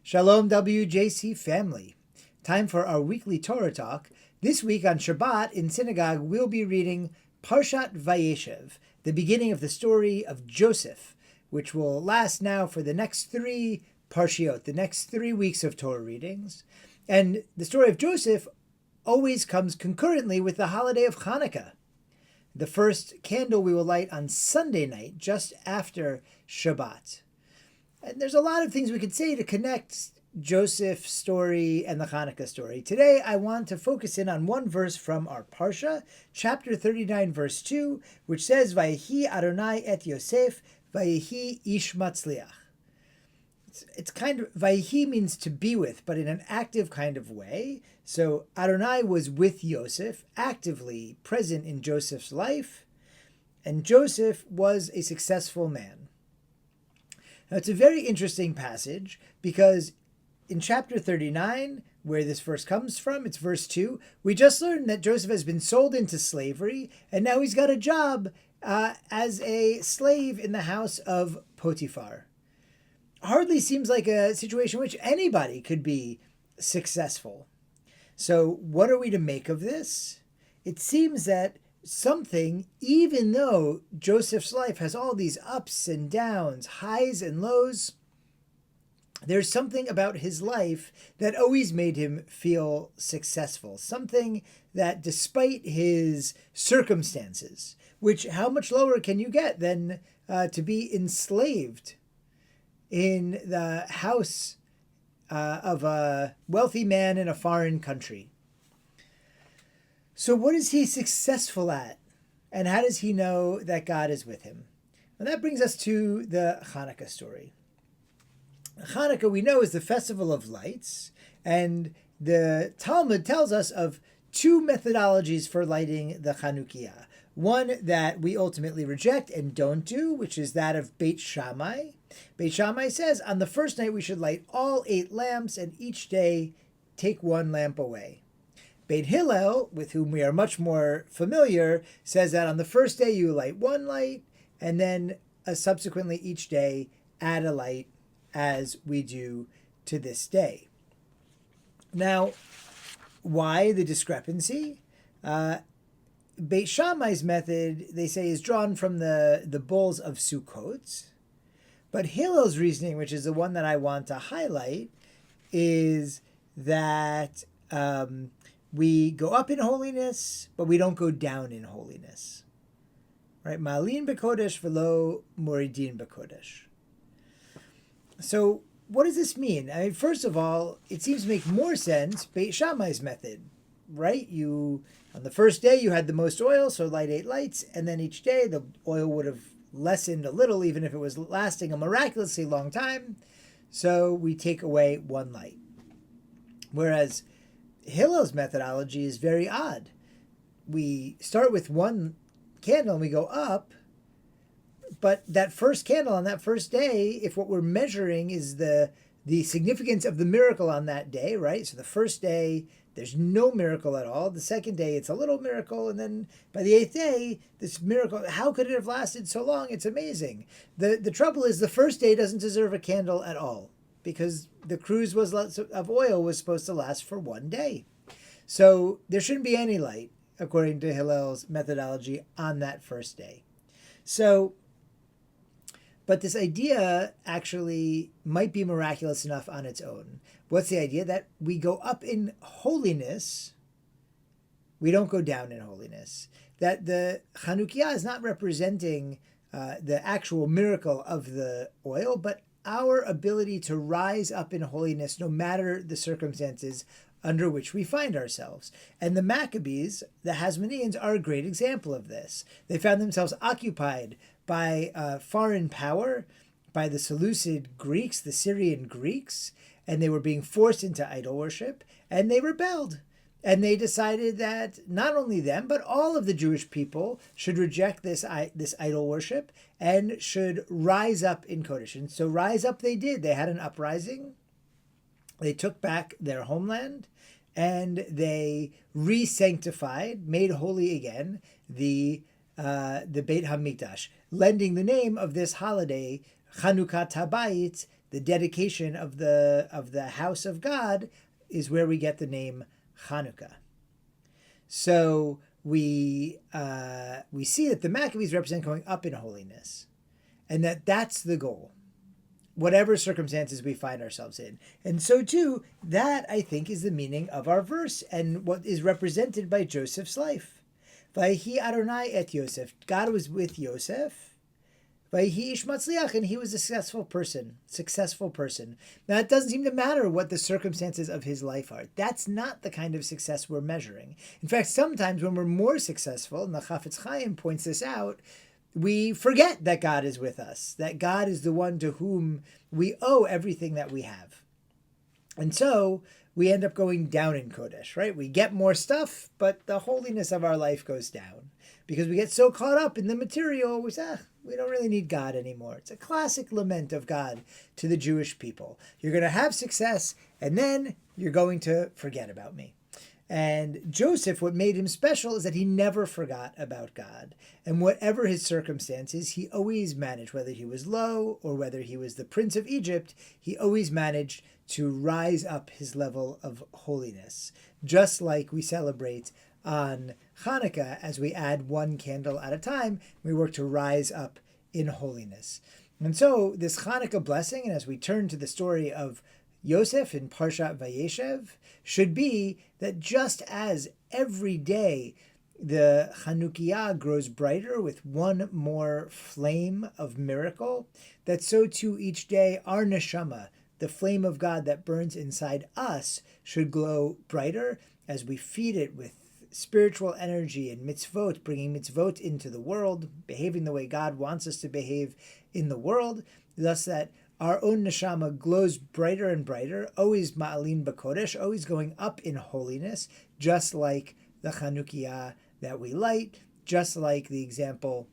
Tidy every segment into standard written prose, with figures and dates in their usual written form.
Shalom WJC family. Time for our weekly Torah Talk. This week on Shabbat in synagogue, we'll be reading Parshat Vayeshev, the beginning of the story of Joseph, which will last now for the next three parshiot, the next 3 weeks of Torah readings. And the story of Joseph always comes concurrently with the holiday of Hanukkah. The first candle we will light on Sunday night, just after Shabbat. And there's a lot of things we could say to connect Joseph's story and the Hanukkah story. Today, I want to focus in on one verse from our parsha, chapter 39, verse 2, which says, Vayehi Adonai et Yosef, Vayehi ish matzliach. It's kind of, Vayehi means to be with, but in an active kind of way. So Adonai was with Yosef, actively present in Joseph's life, and Joseph was a successful man. Now, it's a very interesting passage because in chapter 39, where this verse comes from, it's verse 2, we just learned that Joseph has been sold into slavery, and now he's got a job as a slave in the house of Potiphar. Hardly seems like a situation in which anybody could be successful. So what are we to make of this? It seems that something, even though Joseph's life has all these ups and downs, highs and lows, there's something about his life that always made him feel successful. Something that despite his circumstances, which how much lower can you get than to be enslaved in the house of a wealthy man in a foreign country? So what is he successful at? And how does he know that God is with him? And that brings us to the Hanukkah story. Hanukkah, we know, is the festival of lights. And the Talmud tells us of two methodologies for lighting the Hanukkiah. One that we ultimately reject and don't do, which is that of Beit Shammai. Beit Shammai says on the first night we should light all 8 lamps and each day take 1 lamp away. Beit Hillel, with whom we are much more familiar, says that on the first day you light 1 light, and then subsequently each day add a light, as we do to this day. Now, why the discrepancy? Beit Shammai's method, they say, is drawn from the bulls of Sukkot, but Hillel's reasoning, which is the one that I want to highlight, is that we go up in holiness, but we don't go down in holiness. Right? Ma'alin b'kodesh v'lo moridin b'kodesh. So what does this mean? I mean, first of all, it seems to make more sense, Beit Shammai's method, right? On the first day you had the most oil, so light 8 lights, and then each day the oil would have lessened a little, even if it was lasting a miraculously long time. So we take away 1 light. Whereas Hillel's methodology is very odd. We start with 1 candle and we go up, but that first candle on that first day, if what we're measuring is the significance of the miracle on that day, right? So the first day, there's no miracle at all. The second day, it's a little miracle. And then by the 8th day, this miracle, how could it have lasted so long? It's amazing. The trouble is the first day doesn't deserve a candle at all, because the cruise of oil was supposed to last for 1 day. So there shouldn't be any light, according to Hillel's methodology, on that first day. But this idea actually might be miraculous enough on its own. What's the idea? That we go up in holiness, we don't go down in holiness. That the Hanukkiah is not representing the actual miracle of the oil, but our ability to rise up in holiness no matter the circumstances under which we find ourselves. And the Maccabees, the Hasmoneans, are a great example of this. They found themselves occupied by foreign power, by the Seleucid Greeks, the Syrian Greeks, and they were being forced into idol worship, and they rebelled. And they decided that not only them, but all of the Jewish people should reject this idol worship and should rise up in Kodesh. And so rise up they did. They had an uprising. They took back their homeland, and they re-sanctified, made holy again, the Beit HaMikdash, lending the name of this holiday, Chanukah Tabayit, the dedication of the house of God, is where we get the name Hanukkah. So we see that the Maccabees represent going up in holiness, and that's the goal, whatever circumstances we find ourselves in. And so too, that I think is the meaning of our verse and what is represented by Joseph's life. Vayehi Adonai et Yosef. God was with Yosef. Vayehi ish matzliach, and he was a successful person. Now, it doesn't seem to matter what the circumstances of his life are. That's not the kind of success we're measuring. In fact, sometimes when we're more successful, and the Chafetz Chaim points this out, we forget that God is with us, that God is the one to whom we owe everything that we have. And so we end up going down in Kodesh, right? We get more stuff, but the holiness of our life goes down because we get so caught up in the material, we say, we don't really need God anymore. It's a classic lament of God to the Jewish people. You're going to have success, and then you're going to forget about me. And Joseph, what made him special is that he never forgot about God. And whatever his circumstances, he always managed, whether he was low or whether he was the prince of Egypt, he always managed to rise up his level of holiness. Just like we celebrate on Hanukkah, as we add one candle at a time, we work to rise up in holiness. And so this Hanukkah blessing, and as we turn to the story of Yosef in parsha Vayeshev, should be that just as every day the Hanukkiah grows brighter with one more flame of miracle, that so too each day our neshama, the flame of God that burns inside us, should glow brighter as we feed it with spiritual energy and mitzvot, bringing mitzvot into the world, behaving the way God wants us to behave in the world, thus that our own neshama glows brighter and brighter, always ma'alin b'kodesh, always going up in holiness, just like the Hanukkiah that we light, just like the example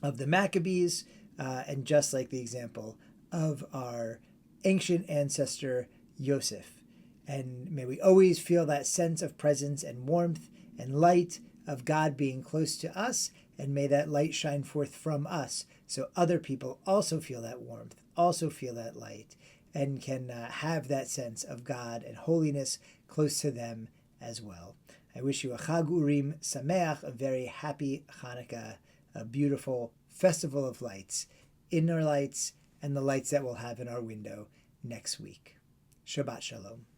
of the Maccabees, and just like the example of our ancient ancestor Yosef. And may we always feel that sense of presence and warmth and light of God being close to us, and may that light shine forth from us so other people also feel that warmth, also feel that light, and can have that sense of God and holiness close to them as well. I wish you a Chag Urim Sameach, a very happy Hanukkah, a beautiful festival of lights, inner lights, and the lights that we'll have in our window next week. Shabbat Shalom.